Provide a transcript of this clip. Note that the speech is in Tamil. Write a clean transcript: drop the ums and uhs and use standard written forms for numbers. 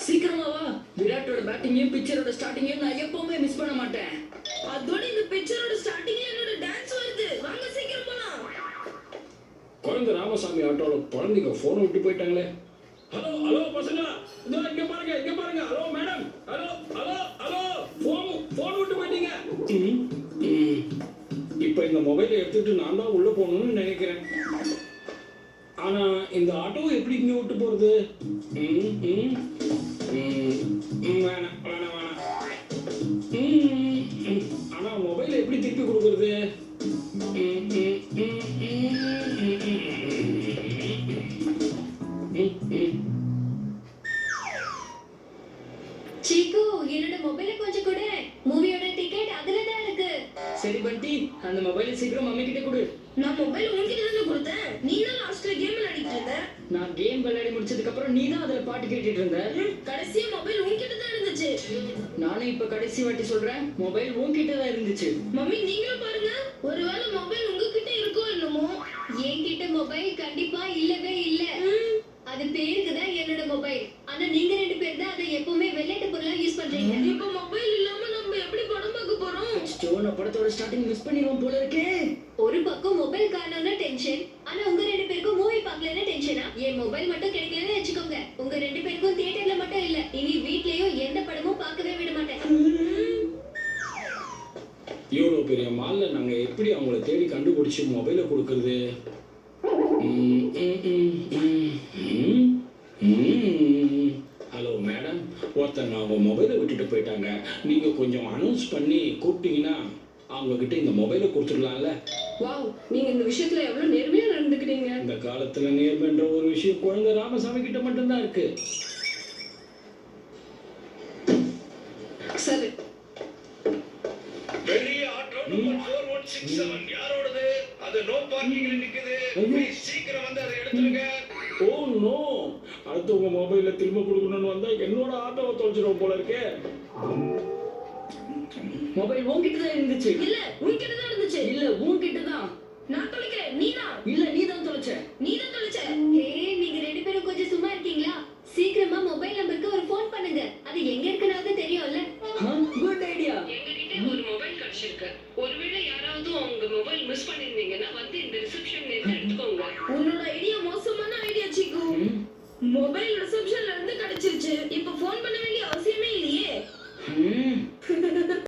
சீக்கிரமா வா. விராட்டோட பேட்டிங்கையும் பிச்சரோட ஸ்டார்டிங்கையும் நான் எப்பவுமே மிஸ் பண்ண மாட்டேன். அதோட இந்த பிக்சரோட ஸ்டார்டிங்ல என்னோட டான்ஸ் வருது. வாங்க சீக்கிரம் போலாம். குழந்தை ராமசாமி ஆட்டோல குழந்தைங்க போனை விட்டு போயிட்டாங்களே. ஹலோ ஹலோ பசங்க, இதோ இங்க பாருங்க hello madam, hello hello hello, phone விட்டு போயிட்டீங்க. இப்போ இந்த மொபைலை எடுத்துட்டு நான் தான் உள்ள போகணும்னு நினைக்கிறேன். ஆனா இந்த ஆட்டோ எப்படி இங்க விட்டு போறது? வேணாம் வேணாம் வேணாம். ஆனா மொபைல் எப்படி திருப்பி கொடுக்கறது? சீக்கு, என்னோட மொபைலை கொஞ்சம் கொடு. மூவியோட டிக்கெட் அதுல தான் இருக்கு. சரி பண்டி, அந்த மொபைலை சீக்கிரம் மம்மி கிட்ட கொடு. நான் மொபைல் உன்கிட்ட தானே கொடுத்தேன். நீ தான் லாஸ்ட்ல கேம் விளையாடிட்டு இருந்த. நான் கேம் விளையாடி முடிச்சதுக்கு அப்புறம் நீ தான் அதுல பாட்டு கேட்டுட்டு இருந்த. கடைசியா மொபைல் உன்கிட்ட தான் இருந்துச்சு. நானும் இப்ப கடைசி வாட்டி சொல்றேன், மொபைல் உன்கிட்ட தான் இருந்துச்சு. மம்மி நீங்களும் பாருங்க. ஒருவேளை மொபைல் உங்ககிட்ட இருக்கோ என்னமோ. என்கிட்ட மொபைல் கண்டிப்பா இல்லவே இல்ல. அது பேருக்கு தான் என்னோட மொபைல். ஆனா நீங்க ரெண்டு பேர் தான் அதை எப்பவுமே விளையாட்டு பொருளா யூஸ் பண்றீங்க. இப்ப மொபைல் இல்லாம நம்ம எப்படி படம் பார்க்க போறோம்? ஸ்டோன படத்தோட ஸ்டார்டிங் மிஸ் பண்ணிடுவோம் போல இருக்கே. ஒரு பக்கம் மொபைல் காணோம்னா டென்ஷன், ஆனா உங்க ரெண்டு பேருக்கும் மூவி பார்க்கலன்னா டென்ஷனா? என் மொபைல் மட்டும் கிடைக்கலன்னு வச்சுக்கோங்க, உங்க ரெண்டு பேருக்கும் தியேட்டர்ல மட்டும் இல்ல, இனி வீட்லயும் எந்த படமும் பார்க்கவே விட மாட்டேன். இவ்வளோ பெரிய மால்ல நாங்க எப்படி அவங்கள தேடி கண்டுபிடிச்சு மொபைலை கொடுக்கறது? ஹலோ மேடம், ஒருத்தங்க அவங்க மொபைலை விட்டுட்டு போயிட்டாங்க. நீங்க கொஞ்சம் அனௌன்ஸ் பண்ணி கூப்பிட்டீங்கன்னா அவங்க கிட்ட இந்த மொபைலை கொடுத்துடலாம்ல. வாவ், நீங்க இந்த விஷயத்துல எவ்வளவு நேர்மையா நடந்துக்கிறீங்க. இந்த காலத்துல நேர்மைன்ற ஒரு விஷயம் குழந்தை ராமசாமி கிட்ட மட்டும்தான் இருக்கு. சரி, பெரிய ஆட்டோ நம்பர் 4167 யாரோடது? அது நோ பார்க்கிங்ல நிக்குது. ப்ளீஸ் சீக்கிரம் வந்து அதை எடுத்துருங்க. ஓ நோ, அடுத்தவங்க மொபைலை திரும்ப கொடுக்கணும்னு வந்தா என்னோட ஆட்டோவை தொலைச்சிடும் போல இருக்கே. மொபைல் உன்கிட்ட தான் இருந்துச்சு. இல்ல உன்கிட்ட தான் இருந்துச்சு. இல்ல உன்கிட்ட தான். நான் தொலைக்கிறேன். நீனா? இல்ல நீ தான் தொலைச்ச. நீ தான் தொலைச்ச. ஏய், நீங்க ரெண்டு பேரும் கொஞ்சம் சும்மா இருக்கீங்களா? சீக்கிரமா மொபைல் நம்பருக்கு ஒரு ஃபோன் பண்ணுங்க. அது எங்க இருக்குன்னு தெரியும்ல. Good idea. எங்ககிட்ட ஒரு மொபைல் கிடைச்சிருக்கு. ஒருவேளை யாராவது உங்க மொபைல் மிஸ் பண்ணிருந்தீங்கன்னா வந்து இந்த ரிசப்ஷன்ல இருந்து எடுத்துக்கோங்க. உன்னோட ஐடியா மோசமான ஐடியா சீக்கு. மொபைல் ரிசப்ஷன்ல இருந்து கிடைச்சிருச்சு. இப்ப ஃபோன் பண்ண வேண்டிய அவசியமே இல்லையே.